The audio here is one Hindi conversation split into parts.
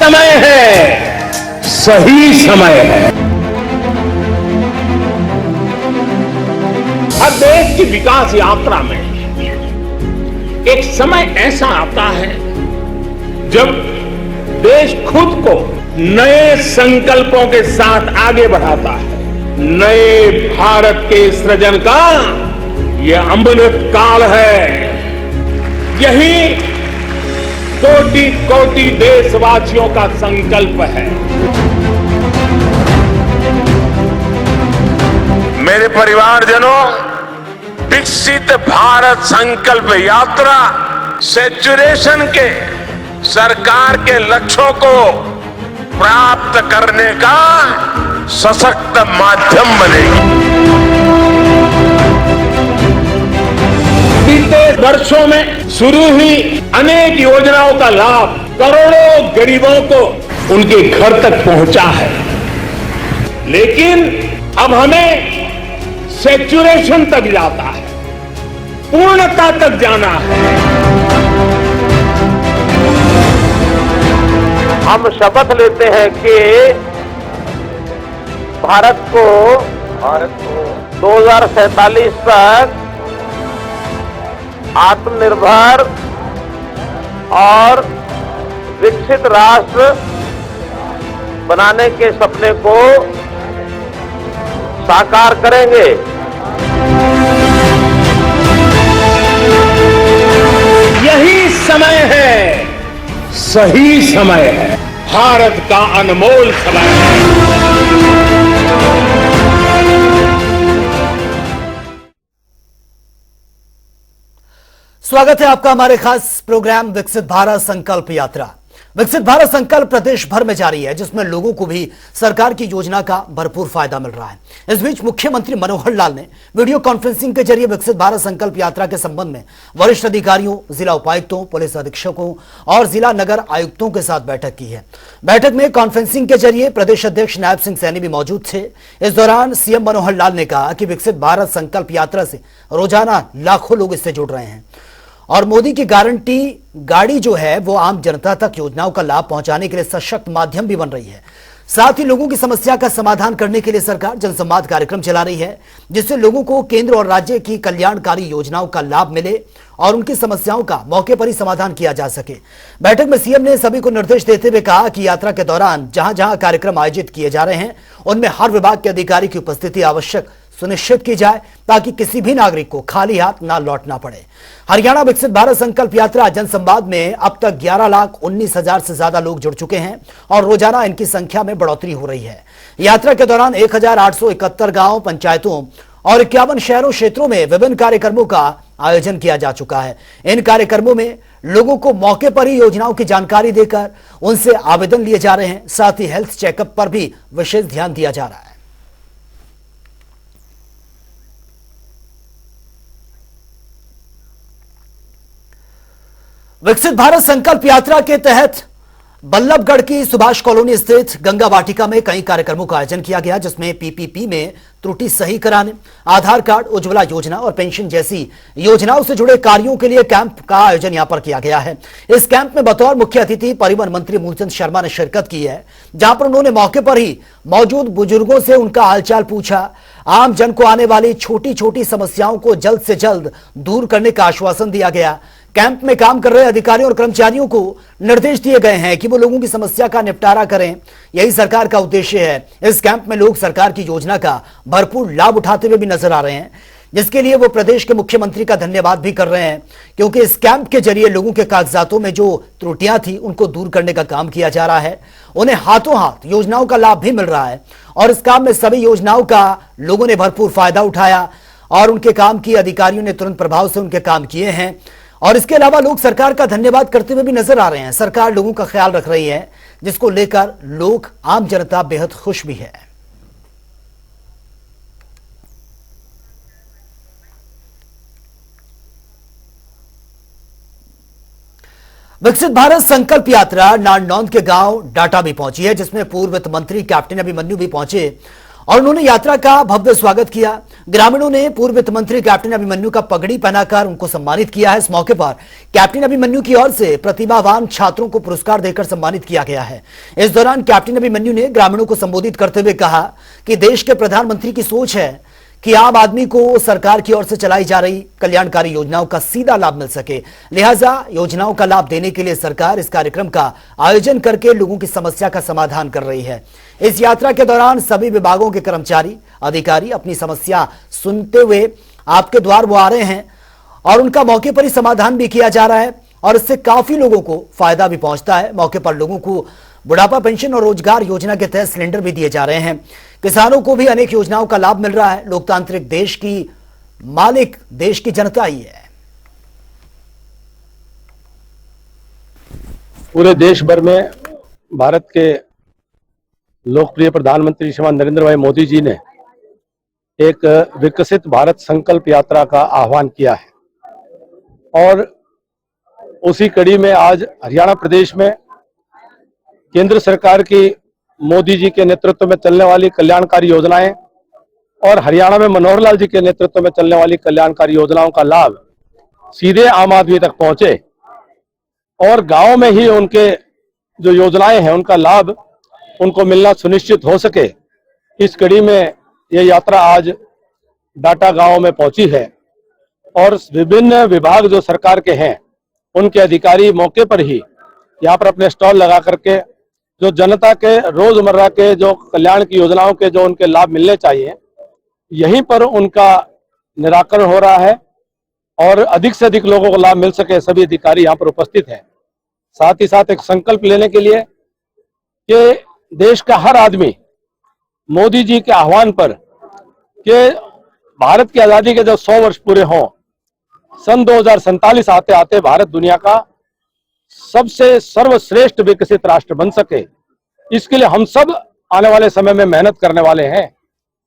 समय है, सही समय है। हर देश की विकास यात्रा में एक समय ऐसा आता है जब देश खुद को नए संकल्पों के साथ आगे बढ़ाता है। नए भारत के सृजन का यह अमृत काल है। यही कोटि कोटि देशवासियों का संकल्प है। मेरे परिवारजनों, विकसित भारत संकल्प यात्रा सैचुरेशन के सरकार के लक्ष्यों को प्राप्त करने का सशक्त माध्यम बनेगी। बीते वर्षों में शुरू हुई अनेक योजनाओं का लाभ करोड़ों गरीबों को उनके घर तक पहुंचा है, लेकिन अब हमें सैचुरेशन तक जाता है, पूर्णता तक जाना है। हम शपथ लेते हैं कि भारत को 2047 तक आत्मनिर्भर और विकसित राष्ट्र बनाने के सपने को साकार करेंगे। यही समय है, सही समय है, भारत का अनमोल समय है। स्वागत है आपका हमारे खास प्रोग्राम विकसित भारत संकल्प यात्रा। विकसित भारत संकल्प प्रदेश भर में जारी है, जिसमें लोगों को भी सरकार की योजना का भरपूर फायदा मिल रहा है। इस बीच मुख्यमंत्री मनोहर लाल ने वीडियो कॉन्फ्रेंसिंग के जरिए विकसित भारत संकल्प यात्रा के संबंध में वरिष्ठ अधिकारियों, जिला उपायुक्तों, पुलिस अधीक्षकों और जिला नगर आयुक्तों के साथ बैठक की है। बैठक में कॉन्फ्रेंसिंग के जरिए प्रदेश अध्यक्ष नायब सिंह सैनी भी मौजूद थे। इस दौरान सीएम मनोहर लाल ने कहा कि विकसित भारत संकल्प यात्रा से रोजाना लाखों लोग इससे जुड़ रहे हैं और मोदी की गारंटी गाड़ी जो है वो आम जनता तक योजनाओं का लाभ पहुंचाने के लिए सशक्त माध्यम भी बन रही है। साथ ही लोगों की समस्या का समाधान करने के लिए सरकार जनसंवाद कार्यक्रम चला रही है, जिससे लोगों को केंद्र और राज्य की कल्याणकारी योजनाओं का लाभ मिले और उनकी समस्याओं का मौके पर ही समाधान किया जा सके। बैठक में सीएम ने सभी को निर्देश देते हुए कहा कि यात्रा के दौरान जहां जहां कार्यक्रम आयोजित किए जा रहे हैं उनमें हर विभाग के अधिकारी की उपस्थिति आवश्यक सुनिश्चित की जाए, ताकि किसी भी नागरिक को खाली हाथ ना लौटना पड़े। हरियाणा विकसित भारत संकल्प यात्रा जनसंवाद में अब तक 11,19,000 से ज्यादा लोग जुड़ चुके हैं और रोजाना इनकी संख्या में बढ़ोतरी हो रही है। यात्रा के दौरान 1,871 गांव, पंचायतों और 51 शहरों क्षेत्रों में विभिन्न कार्यक्रमों का आयोजन किया जा चुका है। इन कार्यक्रमों में लोगों को मौके पर ही योजनाओं की जानकारी देकर उनसे आवेदन लिए जा रहे हैं। साथ ही हेल्थ चेकअप पर भी विशेष ध्यान दिया जा रहा है। विकसित भारत संकल्प यात्रा के तहत बल्लभगढ़ की सुभाष कॉलोनी स्थित गंगा वाटिका में कई कार्यक्रमों का आयोजन किया गया, जिसमें पीपीपी में त्रुटि सही कराने, आधार कार्ड, उज्ज्वला योजना और पेंशन जैसी योजनाओं से जुड़े कार्यों के लिए कैंप का आयोजन यहां पर किया गया है। इस कैंप में बतौर मुख्य अतिथि परिवहन मंत्री मूलचंद शर्मा ने शिरकत की है, जहां पर उन्होंने मौके पर ही मौजूद बुजुर्गों से उनका हालचाल पूछा। आम जन को आने वाली छोटी छोटी समस्याओं को जल्द से जल्द दूर करने का आश्वासन दिया गया। कैंप में काम कर रहे अधिकारियों और कर्मचारियों को निर्देश दिए गए हैं कि वो लोगों की समस्या का निपटारा करें। यही सरकार का उद्देश्य है। इस कैंप में लोग सरकार की योजना का भरपूर लाभ उठाते हुए भी नजर आ रहे हैं, जिसके लिए वो प्रदेश के मुख्यमंत्री का धन्यवाद भी कर रहे हैं, क्योंकि इस कैंप के जरिए लोगों के कागजातों में जो त्रुटियां थी उनको दूर करने का काम किया जा रहा है। उन्हें हाथों हाथ योजनाओं का लाभ भी मिल रहा है और इस काम में सभी योजनाओं का लोगों ने भरपूर फायदा उठाया और उनके काम की अधिकारियों ने तुरंत प्रभाव से उनके काम किए हैं। और इसके अलावा लोग सरकार का धन्यवाद करते हुए भी नजर आ रहे हैं। सरकार लोगों का ख्याल रख रही है, जिसको लेकर लोग, आम जनता बेहद खुश भी है। विकसित भारत संकल्प यात्रा नारनौंद के गांव डाटा भी पहुंची है, जिसमें पूर्व वित्त मंत्री कैप्टन अभिमन्यु भी पहुंचे और उन्होंने यात्रा का भव्य स्वागत किया। ग्रामीणों ने पूर्व वित्त मंत्री कैप्टन अभिमन्यु का पगड़ी पहनाकर उनको सम्मानित किया है। इस मौके पर कैप्टन अभिमन्यु की ओर से प्रतिभावान छात्रों को पुरस्कार देकर सम्मानित किया गया है। इस दौरान कैप्टन अभिमन्यु ने ग्रामीणों को संबोधित करते हुए कहा कि देश के प्रधानमंत्री की सोच है कि आम आदमी को सरकार की ओर से चलाई जा रही कल्याणकारी योजनाओं का सीधा लाभ मिल सके, लिहाजा योजनाओं का लाभ देने के लिए सरकार इस कार्यक्रम का आयोजन करके लोगों की समस्या का समाधान कर रही है। इस यात्रा के दौरान सभी विभागों के कर्मचारी अधिकारी अपनी समस्या सुनते हुए आपके द्वार वो आ रहे हैं और उनका मौके पर ही समाधान भी किया जा रहा है और इससे काफी लोगों को फायदा भी पहुंचता है। मौके पर लोगों को बुढ़ापा पेंशन और रोजगार योजना के तहत सिलेंडर भी दिए जा रहे हैं। किसानों को भी अनेक योजनाओं का लाभ मिल रहा है। लोकतांत्रिक देश की मालिक देश की जनता ही है। पूरे देश भर में भारत के लोकप्रिय प्रधानमंत्री श्रीमान नरेंद्र भाई मोदी जी ने एक विकसित भारत संकल्प यात्रा का आह्वान किया है और उसी कड़ी में आज हरियाणा प्रदेश में केंद्र सरकार की मोदी जी के नेतृत्व में चलने वाली कल्याणकारी योजनाएं और हरियाणा में मनोहर लाल जी के नेतृत्व में चलने वाली कल्याणकारी योजनाओं का लाभ सीधे आम आदमी तक पहुंचे और गांव में ही उनके जो योजनाएं हैं उनका लाभ उनको मिलना सुनिश्चित हो सके। इस कड़ी में यह यात्रा आज डाटा गांव में पहुंची है और विभिन्न विभाग जो सरकार के हैं उनके अधिकारी मौके पर ही यहाँ पर अपने स्टॉल लगा करके जो जनता के रोजमर्रा के जो कल्याण की योजनाओं के जो उनके लाभ मिलने चाहिए यहीं पर उनका निराकरण हो रहा है और अधिक से अधिक लोगों को लाभ मिल सके, सभी अधिकारी यहाँ पर उपस्थित हैं। साथ ही साथ एक संकल्प लेने के लिए कि देश का हर आदमी मोदी जी के आह्वान पर कि भारत की आजादी के जब 100 वर्ष पूरे हों, सन 2047 आते आते भारत दुनिया का सबसे सर्वश्रेष्ठ विकसित राष्ट्र बन सके, इसके लिए हम सब आने वाले समय में मेहनत करने वाले हैं।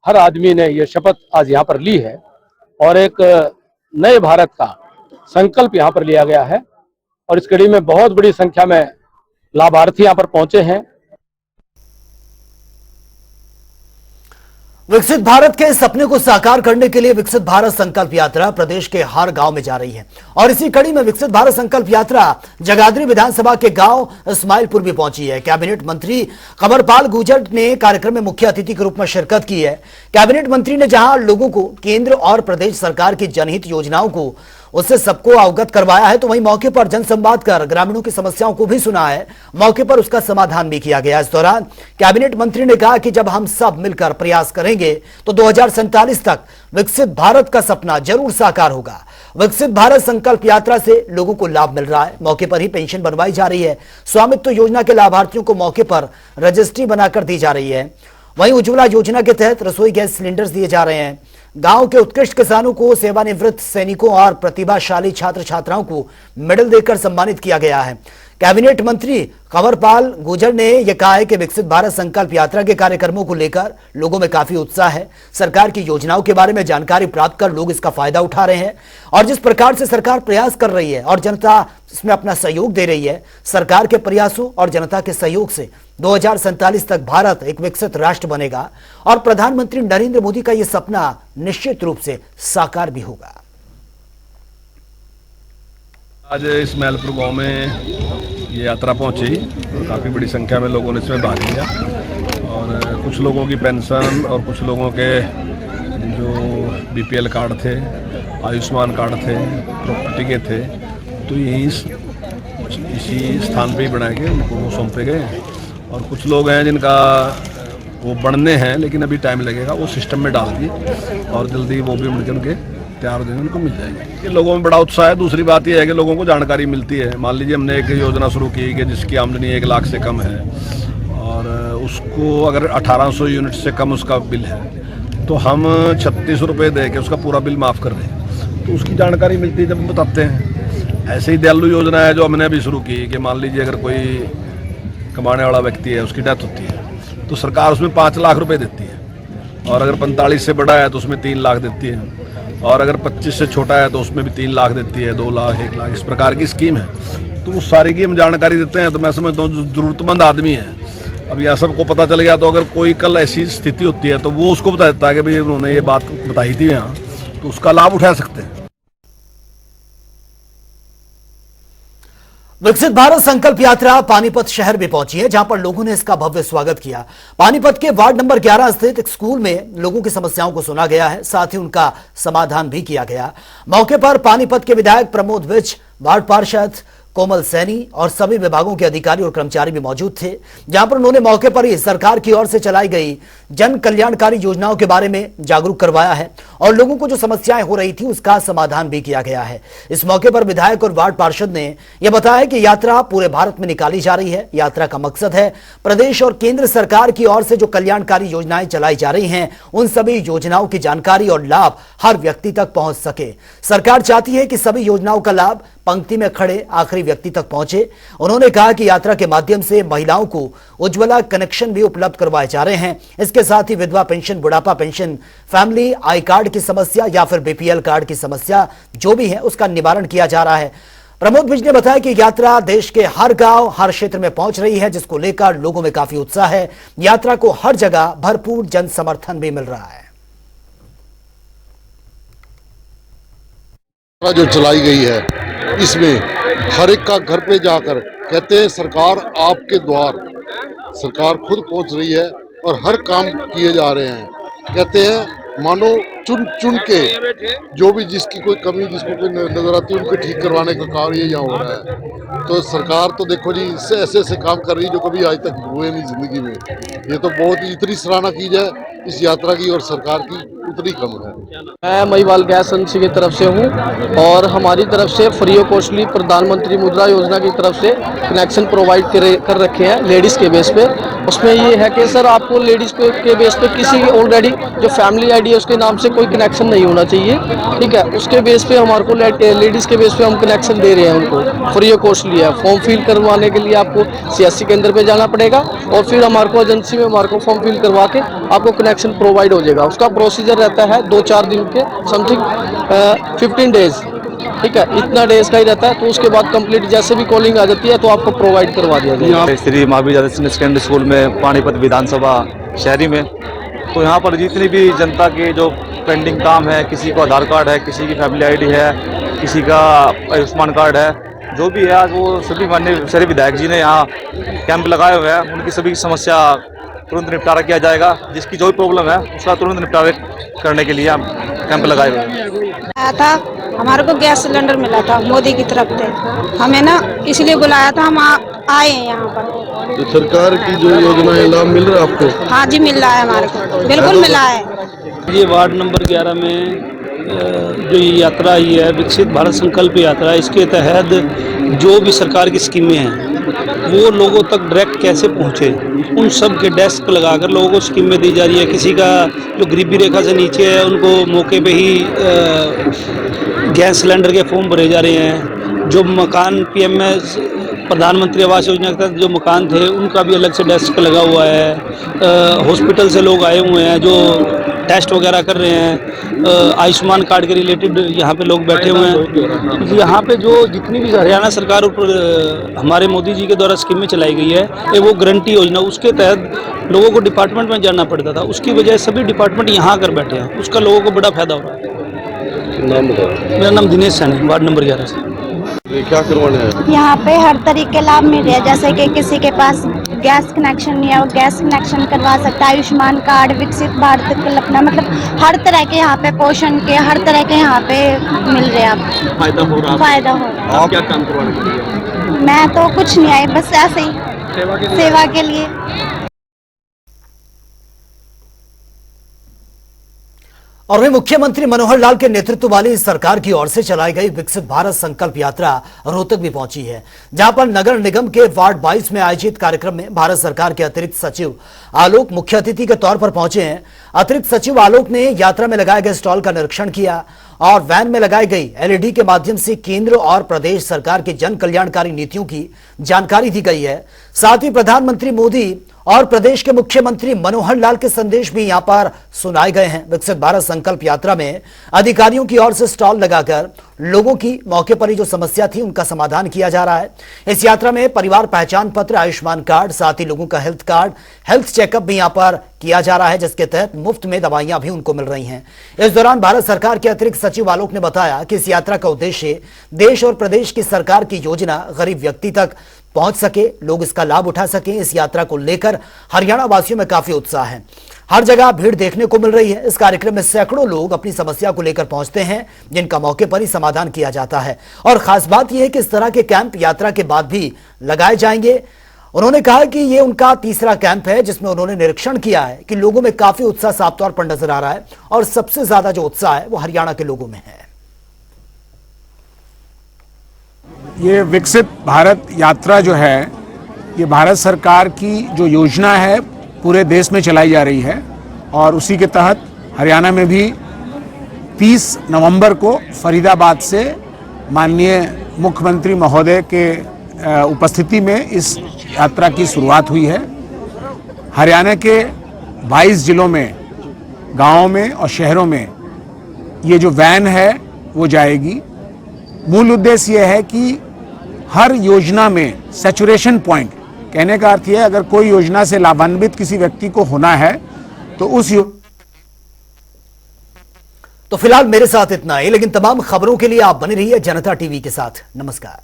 हर आदमी ने यह शपथ आज यहाँ पर ली है और एक नए भारत का संकल्प यहाँ पर लिया गया है और इस कड़ी में बहुत बड़ी संख्या में लाभार्थी यहाँ पर पहुंचे हैं। विकसित भारत के सपने को साकार करने के लिए विकसित भारत संकल्प यात्रा प्रदेश के हर गांव में जा रही है और इसी कड़ी में विकसित भारत संकल्प यात्रा जगाधरी विधानसभा के गांव इस्माइलपुर भी पहुंची है। कैबिनेट मंत्री कंवरपाल गुर्जर ने कार्यक्रम में मुख्य अतिथि के रूप में शिरकत की है। कैबिनेट मंत्री ने जहां लोगों को केंद्र और प्रदेश सरकार की जनहित योजनाओं को उससे सबको अवगत करवाया है तो वहीं मौके पर जनसंवाद कर ग्रामीणों की समस्याओं को भी सुना है। मौके पर उसका समाधान भी किया गया। इस दौरान कैबिनेट मंत्री ने कहा कि जब हम सब मिलकर प्रयास करेंगे तो 2047 तक विकसित भारत का सपना जरूर साकार होगा। विकसित भारत संकल्प यात्रा से लोगों को लाभ मिल रहा है। मौके पर ही पेंशन बनवाई जा रही है। स्वामित्व योजना के लाभार्थियों को मौके पर रजिस्ट्री बनाकर दी जा रही है। वहीं उज्ज्वला योजना के तहत रसोई गैस सिलेंडर्स दिए जा रहे हैं। गांव के उत्कृष्ट किसानों को, सेवानिवृत्त सैनिकों और प्रतिभाशाली छात्र छात्राओं को मेडल देकर सम्मानित किया गया है। कैबिनेट मंत्री कंवरपाल गुर्जर ने यह कहा है कि विकसित भारत संकल्प यात्रा के कार्यक्रमों को लेकर लोगों में काफी उत्साह है। सरकार की योजनाओं के बारे में जानकारी प्राप्त कर लोग इसका फायदा उठा रहे हैं और जिस प्रकार से सरकार प्रयास कर रही है और जनता इसमें अपना सहयोग दे रही है, सरकार के प्रयासों और जनता के सहयोग से 2047 तक भारत एक विकसित राष्ट्र बनेगा और प्रधानमंत्री नरेंद्र मोदी का यह सपना निश्चित रूप से साकार भी होगा। आज इस्माइलपुर गांव में ये यात्रा पहुंची और काफ़ी बड़ी संख्या में लोगों ने इसमें भाग लिया और कुछ लोगों की पेंशन और कुछ लोगों के जो बीपीएल कार्ड थे, आयुष्मान कार्ड थे, प्रॉपर्टी के थे, तो यही इसी स्थान पे ही बनाए गए, उनको सौंपे गए। और कुछ लोग हैं जिनका वो बनने हैं लेकिन अभी टाइम लगेगा, वो सिस्टम में डाल दिए और जल्दी वो भी मिलकर उनके तैयार देंगे, उनको मिल जाएगी। ये लोगों में बड़ा उत्साह है। दूसरी बात यह है कि लोगों को जानकारी मिलती है। मान लीजिए हमने एक योजना शुरू की कि जिसकी आमदनी 1 लाख से कम है और उसको अगर 1800 यूनिट से कम उसका बिल है तो हम 36 रुपये दे के उसका पूरा बिल माफ़ कर रहे हैं, तो उसकी जानकारी मिलती है जब हम बताते हैं। ऐसे ही दयालु योजना है जो हमने अभी शुरू की कि मान लीजिए अगर कोई कमाने वाला व्यक्ति है, उसकी डेथ होती है तो सरकार उसमें 5 लाख रुपए देती है और अगर 45 से बड़ा है तो उसमें 3 लाख देती है और अगर 25 से छोटा है तो उसमें भी 3 लाख देती है, 2 लाख, 1 लाख, इस प्रकार की स्कीम है। तो वो सारी की हम जानकारी देते हैं। तो मैं समझता हूँ जो ज़रूरतमंद आदमी है अब यह सबको पता चल गया, तो अगर कोई कल ऐसी स्थिति होती है तो वो उसको बता देता है कि भाई उन्होंने ये बात बताई थी यहाँ, तो उसका लाभ उठा सकते हैं। विकसित भारत संकल्प यात्रा पानीपत शहर में पहुंची है, जहां पर लोगों ने इसका भव्य स्वागत किया। पानीपत के वार्ड नंबर 11 स्थित एक स्कूल में लोगों की समस्याओं को सुना गया है, साथ ही उनका समाधान भी किया गया। मौके पर पानीपत के विधायक प्रमोद विज, वार्ड पार्षद कोमल सैनी और सभी विभागों के अधिकारी और कर्मचारी भी मौजूद थे, जहां पर उन्होंने मौके पर ही सरकार की ओर से चलाई गई जन कल्याणकारी योजनाओं के बारे में जागरूक करवाया है और लोगों को जो समस्याएं हो रही थी उसका समाधान भी किया गया है। इस मौके पर विधायक और वार्ड पार्षद ने यह बताया कि यात्रा पूरे भारत में निकाली जा रही है। यात्रा का मकसद है प्रदेश और केंद्र सरकार की ओर से जो कल्याणकारी योजनाएं चलाई जा रही हैं उन सभी योजनाओं की जानकारी और लाभ हर व्यक्ति तक पहुंच सके। सरकार चाहती है कि सभी योजनाओं का लाभ पंक्ति में खड़े आखिरी व्यक्ति तक पहुंचे। उन्होंने कहा कि यात्रा के माध्यम से महिलाओं को उज्ज्वला कनेक्शन भी उपलब्ध करवाए जा रहे हैं। इसके साथ ही विधवा पेंशन, बुढ़ापा पेंशन, फैमिली आई कार्ड की समस्या या फिर बीपीएल कार्ड की समस्या जो भी है उसका निवारण किया जा रहा है। प्रमोद विज ने बताया कि यात्रा देश के हर गांव, हर क्षेत्र में पहुंच रही है, जिसको लेकर लोगों में काफी उत्साह है। यात्रा को हर जगह भरपूर जन समर्थन भी मिल रहा है। जो चलाई गई है इसमें हर एक का घर पे जाकर कहते हैं सरकार आपके द्वार, सरकार खुद पहुंच रही है और हर काम किए जा रहे हैं। कहते हैं मानो चुन चुन के जो भी जिसकी कोई कमी जिसको कोई नजर आती है उनको ठीक करवाने का कार्य यहाँ हो रहा है। तो सरकार तो देखो जी इससे ऐसे ऐसे काम कर रही है जो कभी आज तक हुए नहीं जिंदगी में। ये तो बहुत ही इतनी सराहना की जाए इस यात्रा की और सरकार की उतनी कम है। मैं महिवाल गैस एजेंसी की तरफ से हूँ और हमारी तरफ से फ्री ऑफ कॉस्टली प्रधानमंत्री मुद्रा योजना की तरफ से कनेक्शन प्रोवाइड कर रखे हैं लेडीज़ के बेस पे। उसमें ये है कि सर आपको लेडीज़ के बेस पे किसी ऑलरेडी जो फैमिली आईडी है उसके नाम से कोई कनेक्शन नहीं होना चाहिए, ठीक है। उसके बेस पे हमारे को लेडीज़ के बेस पे हम कनेक्शन दे रहे हैं उनको, फ्री ऑफ कॉस्टली है। फॉर्म फिल करवाने के लिए आपको CSC केंद्र पे जाना पड़ेगा और फिर हमारे को एजेंसी में हमारे को फॉर्म फिल करवा के आपको कनेक्शन प्रोवाइड हो जाएगा। उसका प्रोसीजर रहता है 2-4 दिन के समथिंग 15 डेज, ठीक है, इतना डेज का ही रहता है। तो उसके बाद कंप्लीट जैसे भी कॉलिंग आ जाती है तो आपको प्रोवाइड करवा दिया जाएगा। श्री महावीर सेकेंडरी स्कूल में पानीपत विधानसभा शहरी में, तो यहाँ पर जितनी भी जनता के जो पेंडिंग काम है, किसी को आधार कार्ड है, किसी की फैमिली आईडी है, किसी का आयुष्मान कार्ड है, जो भी है आज वो सभी माननीय शहरी विधायक जी ने यहाँ कैंप लगाए हुए हैं। उनकी सभी समस्या तुरंत निपटारा किया जाएगा। जिसकी जो भी प्रॉब्लम है उसका तुरंत निपटारा करने के लिए हम कैंप लगाए हुए हैं। था हमारे को गैस सिलेंडर मिला था मोदी की तरफ से, हमें ना इसलिए बुलाया था, हम आए हैं यहाँ पर। तो सरकार की जो योजना है लाभ मिल रहा है आपको? हाँ जी मिल रहा है, हमारे को बिल्कुल मिला है। ये वार्ड नंबर 11 में जो ये यात्रा आई है विकसित भारत संकल्प यात्रा, इसके तहत जो भी सरकार की स्कीमें हैं वो लोगों तक डायरेक्ट कैसे पहुँचे, उन सब के डेस्क लगाकर लोगों को स्कीमें दी जा रही है। किसी का जो गरीबी रेखा से नीचे है उनको मौके पे ही गैस सिलेंडर के फॉर्म भरे जा रहे हैं। जो मकान PMS प्रधानमंत्री आवास योजना के तहत जो मकान थे उनका भी अलग से डेस्क लगा हुआ है। हॉस्पिटल से लोग आए हुए हैं जो टेस्ट वगैरह कर रहे हैं। आयुष्मान कार्ड के रिलेटेड यहाँ पे लोग बैठे हुए हैं। यहाँ पे जो जितनी भी हरियाणा सरकार और हमारे मोदी जी के द्वारा स्कीमें चलाई गई है वो गारंटी योजना, उसके तहत लोगों को डिपार्टमेंट में जाना पड़ता था, उसकी वजह सभी डिपार्टमेंट यहाँ आकर बैठे हैं, उसका लोगों को बड़ा फायदा हो रहा है। मेरा नाम दिनेश सैनी, वार्ड नंबर 11 से। क्या करवाना है? यहाँ पे हर तरीके के लाभ मिल रहे हैं, जैसे कि किसी के पास गैस कनेक्शन नहीं है वो गैस कनेक्शन करवा सकता है। आयुष्मान कार्ड, विकसित भारत कल्पना, मतलब हर तरह के यहाँ पे पोषण के हर तरह के यहाँ पे मिल रहे हैं। आपको फायदा हो रहा है? फायदा हो रहा है। आप क्या काम करवाने के लिए? मैं तो कुछ नहीं आई, बस ऐसे ही सेवा के लिए। और वहीं मुख्यमंत्री मनोहर लाल के नेतृत्व वाली सरकार की ओर से चलाई गई विकसित भारत संकल्प यात्रा रोहतक भी पहुंची है, जहां पर नगर निगम के वार्ड 22 में आयोजित कार्यक्रम में भारत सरकार के अतिरिक्त सचिव आलोक मुख्य अतिथि के तौर पर पहुंचे हैं। अतिरिक्त सचिव आलोक ने यात्रा में लगाए गए स्टॉल का निरीक्षण किया और वैन में लगाई गई LED के माध्यम से केंद्र और प्रदेश सरकार की जन कल्याणकारी नीतियों की जानकारी दी गई है। साथ ही प्रधानमंत्री मोदी और प्रदेश के मुख्यमंत्री मनोहर लाल के संदेश भी यहां पर सुनाए गए हैं। विकसित भारत संकल्प यात्रा में अधिकारियों की ओर से स्टॉल लगाकर लोगों की मौके पर ही जो समस्या थी उनका समाधान किया जा रहा है। इस यात्रा में परिवार पहचान पत्र, आयुष्मान कार्ड, साथ ही लोगों का हेल्थ कार्ड, हेल्थ चेकअप भी यहां पर किया जा रहा है, जिसके तहत मुफ्त में दवाइयां भी उनको मिल रही हैं। इस दौरान भारत सरकार के अतिरिक्त सचिव आलोक ने बताया कि इस यात्रा का उद्देश्य देश और प्रदेश की सरकार की योजना गरीब व्यक्ति तक पहुंच सके, लोग इसका लाभ उठा सकें। इस यात्रा को लेकर हरियाणा वासियों में काफी उत्साह है। हर जगह भीड़ देखने को मिल रही है। इस कार्यक्रम में सैकड़ों लोग अपनी समस्या को लेकर पहुंचते हैं, जिनका मौके पर ही समाधान किया जाता है। और खास बात यह है कि इस तरह के कैंप यात्रा के बाद भी लगाए जाएंगे। उन्होंने कहा कि यह उनका तीसरा कैंप है, जिसमें उन्होंने निरीक्षण किया है कि लोगों में काफी उत्साह साफ तौर पर नजर आ रहा है और सबसे ज्यादा जो उत्साह है वो हरियाणा के लोगों में है। ये विकसित भारत यात्रा जो है, ये भारत सरकार की जो योजना है पूरे देश में चलाई जा रही है और उसी के तहत हरियाणा में भी 30 नवंबर को फरीदाबाद से माननीय मुख्यमंत्री महोदय के उपस्थिति में इस यात्रा की शुरुआत हुई है। हरियाणा के 22 जिलों में, गांवों में और शहरों में ये जो वैन है वो जाएगी। मूल उद्देश्य ये है कि हर योजना में सैचुरेशन पॉइंट, कहने का अर्थ है अगर कोई योजना से लाभान्वित किसी व्यक्ति को होना है तो उस तो फिलहाल मेरे साथ इतना ही, लेकिन तमाम खबरों के लिए आप बने रहिए जनता टीवी के साथ। नमस्कार।